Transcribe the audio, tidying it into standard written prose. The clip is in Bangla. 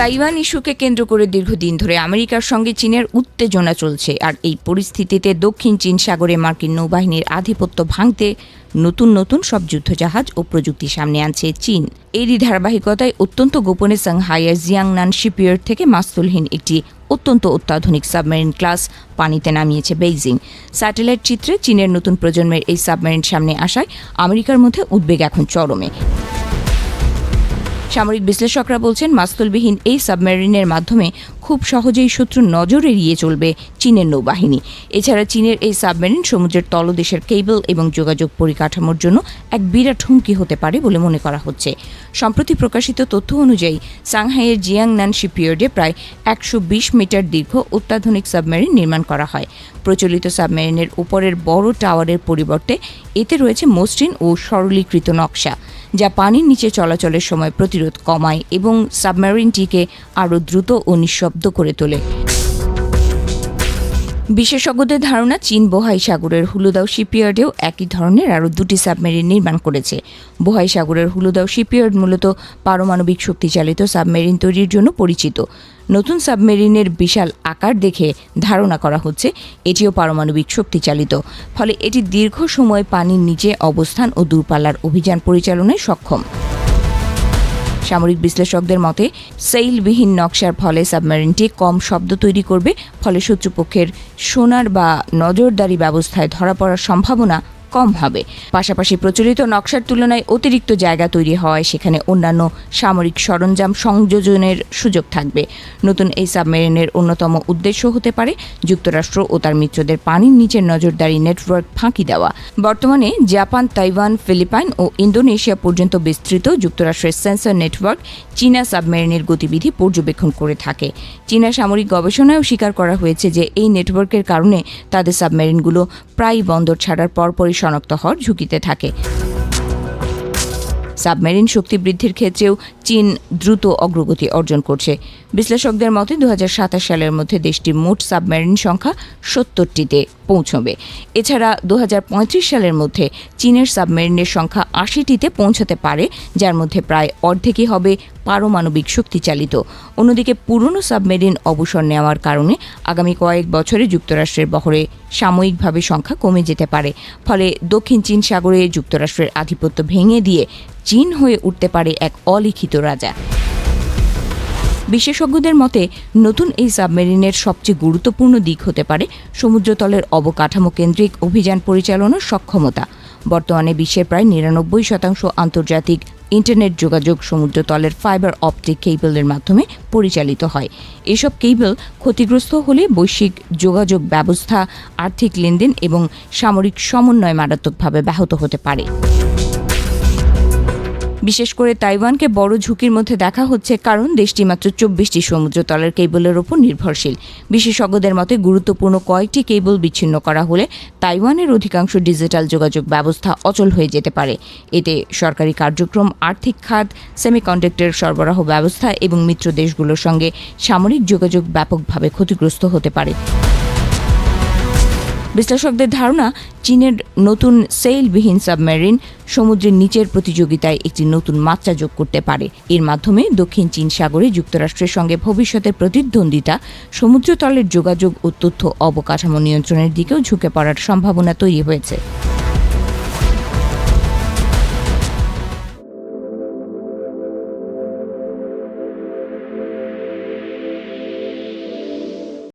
তাইওয়ান ইস্যুকে কেন্দ্র করে দীর্ঘদিন ধরে আমেরিকার সঙ্গে চীনের উত্তেজনা চলছে, আর এই পরিস্থিতিতে দক্ষিণ চীন সাগরে মার্কিন নৌবাহিনীর আধিপত্য ভাঙতে নতুন নতুন সব যুদ্ধজাহাজ ও প্রযুক্তি সামনে আনছে চীন। এরই ধারাবাহিকতায় অত্যন্ত গোপনে সাংহাইয়ের জিয়াংনান শিপইয়ার্ড থেকে মাস্তুলহীন একটি অত্যন্ত অত্যাধুনিক সাবমেরিন ক্লাস পানিতে নামিয়েছে বেইজিং। স্যাটেলাইট চিত্রে চীনের নতুন প্রজন্মের এই সাবমেরিন সামনে আসায় আমেরিকার মধ্যে উদ্বেগ এখন চরমে। সামরিক বিশ্লেষকরা বলছেন, মাস্তুলবিহীন এই সাবমেরিনের মাধ্যমে খুব সহজেই শত্রুর নজর এড়িয়ে চলবে চীনের নৌবাহিনী। এছাড়া চীনের এই সাবমেরিন সমুদ্রের তলদেশের কেবল এবং যোগাযোগ পরিকাঠামোর জন্য এক বিরাট হুমকি হতে পারে বলে মনে করা হচ্ছে। সম্প্রতি প্রকাশিত তথ্য অনুযায়ী সাংহাইয়ের জিয়াংনান শিপইয়ার্ডে প্রায় ১২০ মিটার দীর্ঘ অত্যাধুনিক সাবমেরিন নির্মাণ করা হয়। প্রচলিত সাবমেরিনের উপরের বড় টাওয়ারের পরিবর্তে এতে রয়েছে মসৃণ ও সরলীকৃত নকশা, যা পানির নিচে চলাচলের সময় প্রতিরোধ কমায় এবং সাবমেরিনটিকে আরও দ্রুত ও নিঃশব্দ করে তোলে। বিশেষজ্ঞদের ধারণা, চীন বোহাই সাগরের হুলুদাও শিপইয়ার্ডেও একই ধরনের আরও দুটি সাবমেরিন নির্মাণ করেছে। বোহাই সাগরের হুলুদাও শিপইয়ার্ড মূলত পারমাণবিক শক্তিচালিত সাবমেরিন তৈরির জন্য পরিচিত। নতুন সাবমেরিনের বিশাল আকার দেখে ধারণা করা হচ্ছে এটিও পারমাণবিক শক্তিচালিত, ফলে এটি দীর্ঘ সময় পানির নিচে অবস্থান ও দূরপাল্লার অভিযান পরিচালনায় সক্ষম। সামরিক বিশ্লেষকদের মতে, সেইলবিহীন নকশার ফলে সাবমেরিনটি কম শব্দ তৈরি করবে, ফলে শত্রুপক্ষের সোনার বা নজরদারি ব্যবস্থায় ধরা পড়ার সম্ভাবনা কম হবে। পাশাপাশি প্রচলিত নকশার তুলনায় অতিরিক্ত জায়গা তৈরি হওয়ায় সেখানে অন্যান্য সামরিক সরঞ্জাম সংযোজনের সুযোগ থাকবে। নতুন এই সাবমেরিনের অন্যতম উদ্দেশ্য হতে পারে যুক্তরাষ্ট্র ও তার মিত্রদের পানির নিচের নজরদারি নেটওয়ার্ক ফাঁকি দেওয়া। বর্তমানে জাপান, তাইওয়ান, ফিলিপাইন ও ইন্দোনেশিয়া পর্যন্ত বিস্তৃত যুক্তরাষ্ট্রের সেন্সর নেটওয়ার্ক চীনা সাবমেরিনের গতিবিধি পর্যবেক্ষণ করে থাকে। চীনা সামরিক গবেষণায়ও স্বীকার করা হয়েছে যে এই নেটওয়ার্কের কারণে তাদের সাবমেরিনগুলো প্রায় বন্দর ছাড়ার পরপরই শনাক্ত হওয়ার ঝুঁকিতে থাকে। সাবমেরিন শক্তি বৃদ্ধির ক্ষেত্রেও চীন দ্রুত অগ্রগতি অর্জন করছে। বিশ্লেষকদের মতে ২০২৭ সালের মধ্যে দেশটির মোট সাবমেরিন সংখ্যা ৭০টিতে পৌঁছবে। এছাড়া ২০৩৫ সালের মধ্যে চীনের সাবমেরিনের সংখ্যা ৮০টিতে পৌঁছতে পারে, যার মধ্যে প্রায় অর্ধেকই হবে পারমাণবিক শক্তিচালিত। অন্যদিকে পুরনো সাবমেরিন অবসর নেওয়ার কারণে আগামী কয়েক বছরে যুক্তরাষ্ট্রের বহরে সাময়িকভাবে সংখ্যা কমে যেতে পারে। ফলে দক্ষিণ চীন সাগরে যুক্তরাষ্ট্রের আধিপত্য ভেঙে দিয়ে চীন হয়ে উঠতে পারে এক অলিখিত রাজা। বিশেষজ্ঞদের মতে, নতুন এই সাবমেরিনের সবচেয়ে গুরুত্বপূর্ণ দিক হতে পারে সমুদ্রতলের অবকাঠামো কেন্দ্রিক অভিযান পরিচালনার সক্ষমতা। বর্তমানে বিশ্বের প্রায় ৯৯% আন্তর্জাতিক ইন্টারনেট যোগাযোগ সমুদ্রতলের ফাইবার অপটিক কেবলের মাধ্যমে পরিচালিত হয়। এসব কেবল ক্ষতিগ্রস্ত হলে বৈশ্বিক যোগাযোগ ব্যবস্থা, আর্থিক লেনদেন এবং সামরিক সমন্বয় মারাত্মকভাবে ব্যাহত হতে পারে। বিশেষ করে তাইওয়ানকে বড় ঝুঁকির মধ্যে দেখা হচ্ছে, কারণ দেশটি মাত্র ২৪টি সমুদ্রতলের কেবলের ওপর নির্ভরশীল। বিশেষজ্ঞদের মতে, গুরুত্বপূর্ণ কয়েকটি কেবল বিচ্ছিন্ন করা হলে তাইওয়ানের অধিকাংশ ডিজিটাল যোগাযোগ ব্যবস্থা অচল হয়ে যেতে পারে। এতে সরকারি কার্যক্রম, আর্থিক খাত, সেমিকন্ডাক্টর সরবরাহ ব্যবস্থা এবং মিত্র দেশগুলোর সঙ্গে সামরিক যোগাযোগ ব্যাপকভাবে ক্ষতিগ্রস্ত হতে পারে। বিশ্লেষকদের ধারণা, চীনের নতুন সেইলবিহীন সাবমেরিন সমুদ্রের নিচের প্রতিযোগিতায় একটি নতুন মাত্রা যোগ করতে পারে। এর মাধ্যমে দক্ষিণ চীন সাগরে যুক্তরাষ্ট্রের সঙ্গে ভবিষ্যতের প্রতিদ্বন্দ্বিতা, সমুদ্রতলের যোগাযোগ ও তথ্য অবকাঠামো নিয়ন্ত্রণের দিকেও ঝুঁকে পড়ার সম্ভাবনা তৈরি হয়েছে।